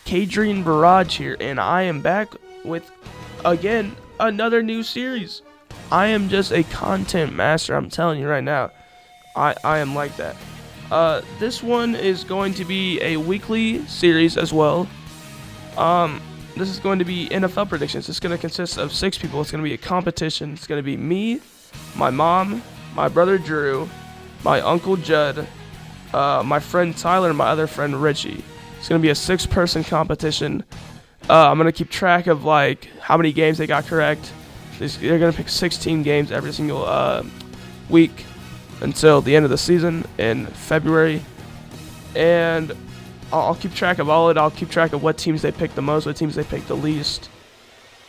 Kadrian Barrage here, and I am back with, again, another new series. I am just a content master, I'm telling you right now. I am like that. This one is going to be a weekly series as well. This is going to be NFL predictions. It's going to consist of 6 people. It's going to be a competition. It's going to be me, my mom, my brother Drew, my uncle Judd, my friend Tyler, and my other friend Richie. It's going to be a 6-person competition. I'm going to keep track of like how many games they got correct. They're going to pick 16 games every single week until the end of the season in February. And I'll keep track of all of it. I'll keep track of what teams they pick the most, what teams they pick the least.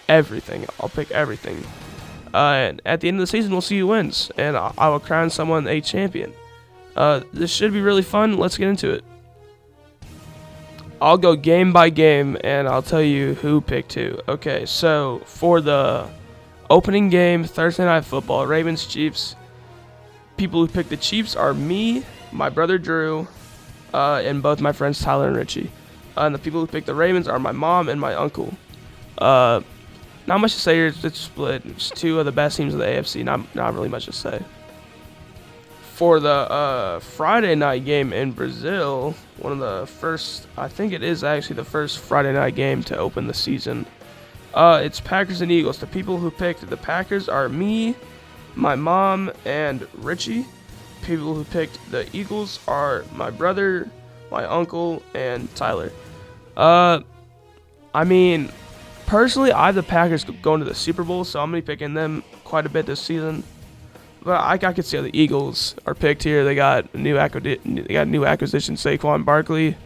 Everything. I'll pick everything. And at the end of the season, we'll see who wins. And I will crown someone a champion. This should be really fun. Let's get into it. I'll go game by game, and I'll tell you who picked who. Okay, so for the opening game, Thursday Night Football, Ravens-Chiefs, people who picked the Chiefs are me, my brother Drew, and both my friends Tyler and Richie. And the people who picked the Ravens are my mom and my uncle. Not much to say here. It's split. It's 2 of the best teams in the AFC. Not really much to say. For the Friday night game in Brazil, one of the first, I think it is actually the first Friday night game to open the season. It's Packers and Eagles. The people who picked the Packers are me, my mom, and Richie. People who picked the Eagles are my brother, my uncle, and Tyler. I mean, personally, I have the Packers going to the Super Bowl, so I'm going to be picking them quite a bit this season. But I could see how the Eagles are picked here. They got new acquisition, Saquon Barkley,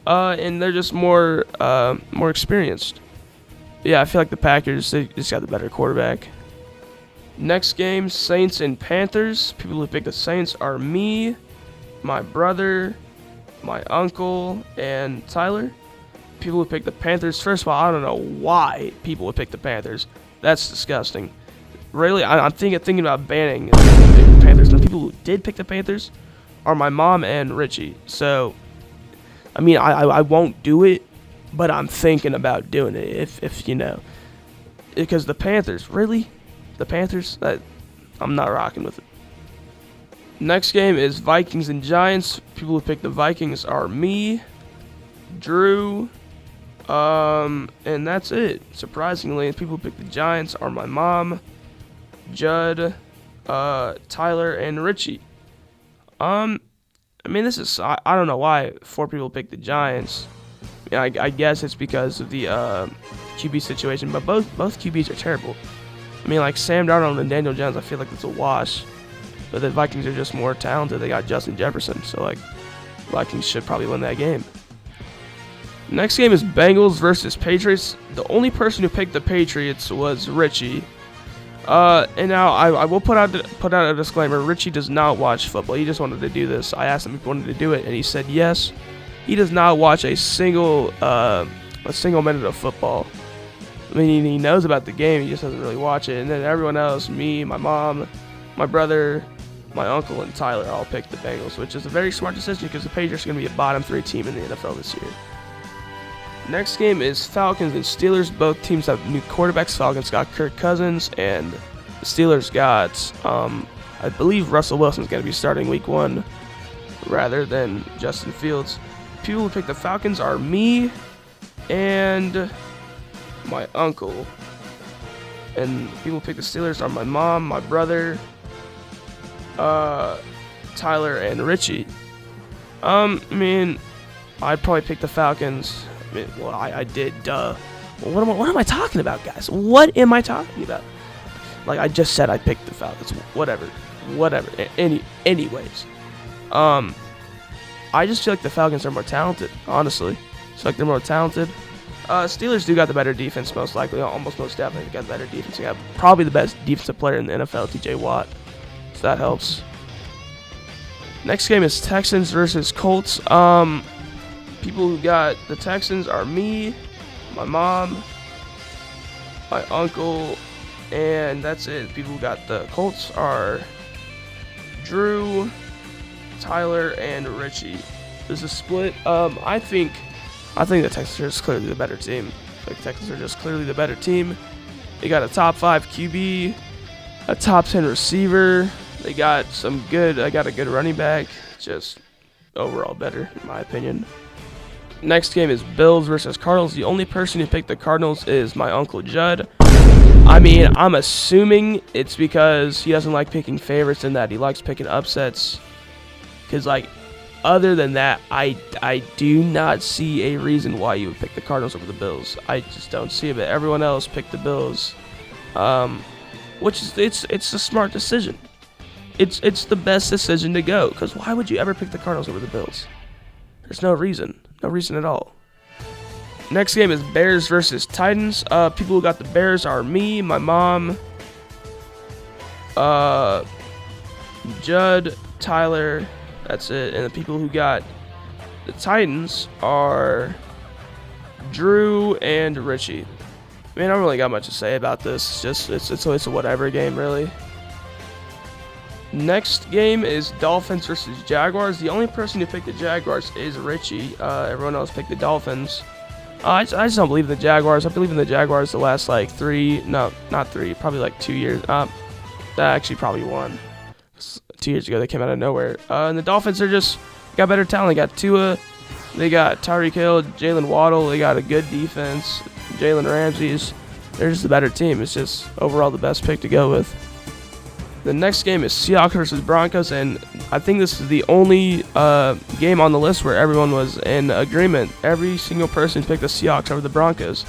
and they're just more experienced. Yeah, I feel like the Packers, they just got the better quarterback. Next game, Saints and Panthers. People who pick the Saints are me, my brother, my uncle, and Tyler. People who pick the Panthers, first of all, I don't know why people would pick the Panthers. That's disgusting. Really, I'm thinking about banning the Panthers. The people who did pick the Panthers are my mom and Richie. So, I mean, I won't do it, but I'm thinking about doing it if you know. Because the Panthers, really? The Panthers? I'm not rocking with it. Next game is Vikings and Giants. People who pick the Vikings are me, Drew, and that's it. Surprisingly, people who pick the Giants are my mom, Judd, Tyler, and Richie. I mean, this is, I don't know why 4 people picked the Giants. I guess it's because of the QB situation, but both QBs are terrible. I mean, like Sam Darnold and Daniel Jones, I feel like it's a wash. But the Vikings are just more talented. They got Justin Jefferson, so like Vikings should probably win that game. Next game is Bengals versus Patriots. The only person who picked the Patriots was Richie. And now I will put out a disclaimer. Richie does not watch football. He just wanted to do this. I asked him if he wanted to do it, and he said yes. He does not watch a single minute of football. I mean, he knows about the game. He just doesn't really watch it. And then everyone else, me, my mom, my brother, my uncle, and Tyler all picked the Bengals, which is a very smart decision because the Patriots are going to be a bottom 3 team in the NFL this year. Next game is Falcons and Steelers. Both teams have new quarterbacks. Falcons got Kirk Cousins, and the Steelers got, I believe Russell Wilson's going to be starting week 1 rather than Justin Fields. People who pick the Falcons are me and my uncle. And people who pick the Steelers are my mom, my brother, Tyler, and Richie. I mean, I'd probably pick the Falcons. I mean, well, I did, duh. Well, what am I talking about, guys? What am I talking about? Like, I just said I picked the Falcons. Whatever. Anyways. I just feel like the Falcons are more talented, honestly. I feel like they're more talented. Steelers do got the better defense, most likely. Almost most definitely got the better defense. They got probably the best defensive player in the NFL, TJ Watt. So that helps. Next game is Texans versus Colts. People who got the Texans are me, my mom, my uncle, and that's it. People who got the Colts are Drew, Tyler, and Richie. There's a split. I think I think the Texans are just clearly the better team. The Texans are just clearly the better team. They got a top 5 QB, a top 10 receiver. They got I got a good running back. Just overall better, in my opinion. Next game is Bills versus Cardinals. The only person who picked the Cardinals is my Uncle Judd. I mean, I'm assuming it's because he doesn't like picking favorites and that he likes picking upsets. Because, like, other than that, I do not see a reason why you would pick the Cardinals over the Bills. I just don't see it. But everyone else picked the Bills, which is it's a smart decision. It's the best decision to go. Because why would you ever pick the Cardinals over the Bills? There's no reason at all. Next game is Bears versus Titans. People who got the Bears are me, my mom, Judd, Tyler. That's it. And the people who got the Titans are Drew and Richie. I mean, I don't really got much to say about this. It's a whatever game, really. Next game is Dolphins versus Jaguars. The only person who picked the Jaguars is Richie. Everyone else picked the Dolphins. I just don't believe in the Jaguars. I believe in the Jaguars the last like probably like 2 years. Actually probably 1. 2 years ago they came out of nowhere. And the Dolphins are just got better talent. They got Tua, they got Tyreek Hill, Jalen Waddle. They got a good defense. Jalen Ramsey's. They're just a better team. It's just overall the best pick to go with. The next game is Seahawks versus Broncos, and I think this is the only game on the list where everyone was in agreement. Every single person picked the Seahawks over the Broncos.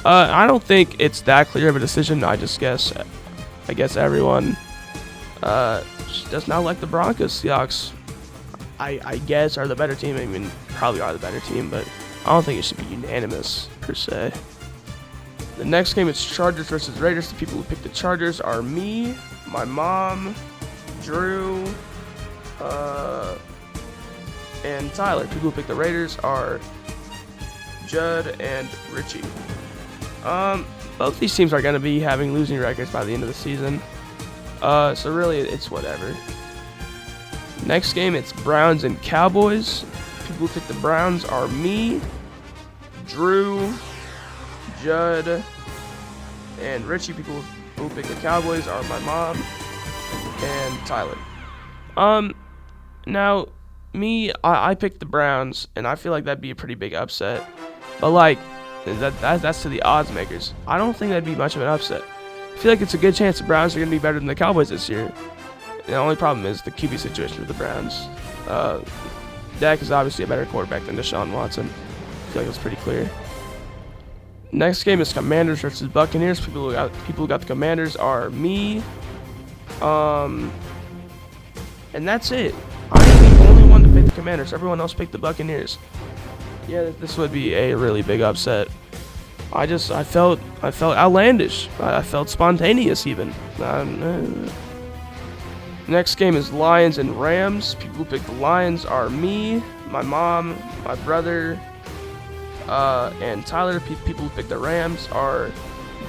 I don't think it's that clear of a decision. I guess everyone does not like the Broncos. Seahawks, I guess, are the better team. I mean, probably are the better team, but I don't think it should be unanimous, per se. The next game is Chargers versus Raiders. The people who picked the Chargers are me, my mom, Drew, and Tyler. People who picked the Raiders are Judd and Richie. Both these teams are going to be having losing records by the end of the season. So really, it's whatever. Next game, it's Browns and Cowboys. People who picked the Browns are me, Drew, Judd, and Richie. People who picked the Cowboys are my mom and Tyler. Now, me, I picked the Browns, and I feel like that'd be a pretty big upset. But like, that's to the odds makers. I don't think that'd be much of an upset. I feel like it's a good chance the Browns are going to be better than the Cowboys this year. The only problem is the QB situation with the Browns. Dak is obviously a better quarterback than Deshaun Watson. I feel like it's pretty clear. Next game is Commanders versus Buccaneers. People who got the Commanders are me, and that's it. I am the only one to pick the Commanders. Everyone else picked the Buccaneers. Yeah, this would be a really big upset. I felt outlandish. I felt spontaneous even. Next game is Lions and Rams. People who picked the Lions are me, my mom, my brother, and Tyler. People who picked the Rams are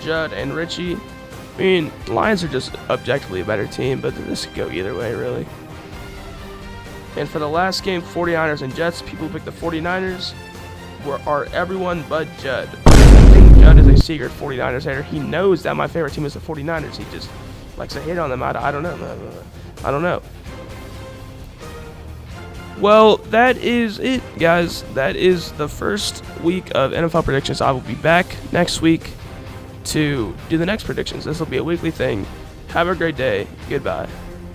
Judd and Richie. I mean, Lions are just objectively a better team, but this could go either way, really. And for the last game, 49ers and Jets. People who picked the 49ers are everyone but Judd. I think Judd is a secret 49ers hater. He knows that my favorite team is the 49ers. He just likes to hate on them. I don't know. Well, that is it, guys. That is the first week of NFL predictions. I will be back next week to do the next predictions. This will be a weekly thing. Have a great day. Goodbye.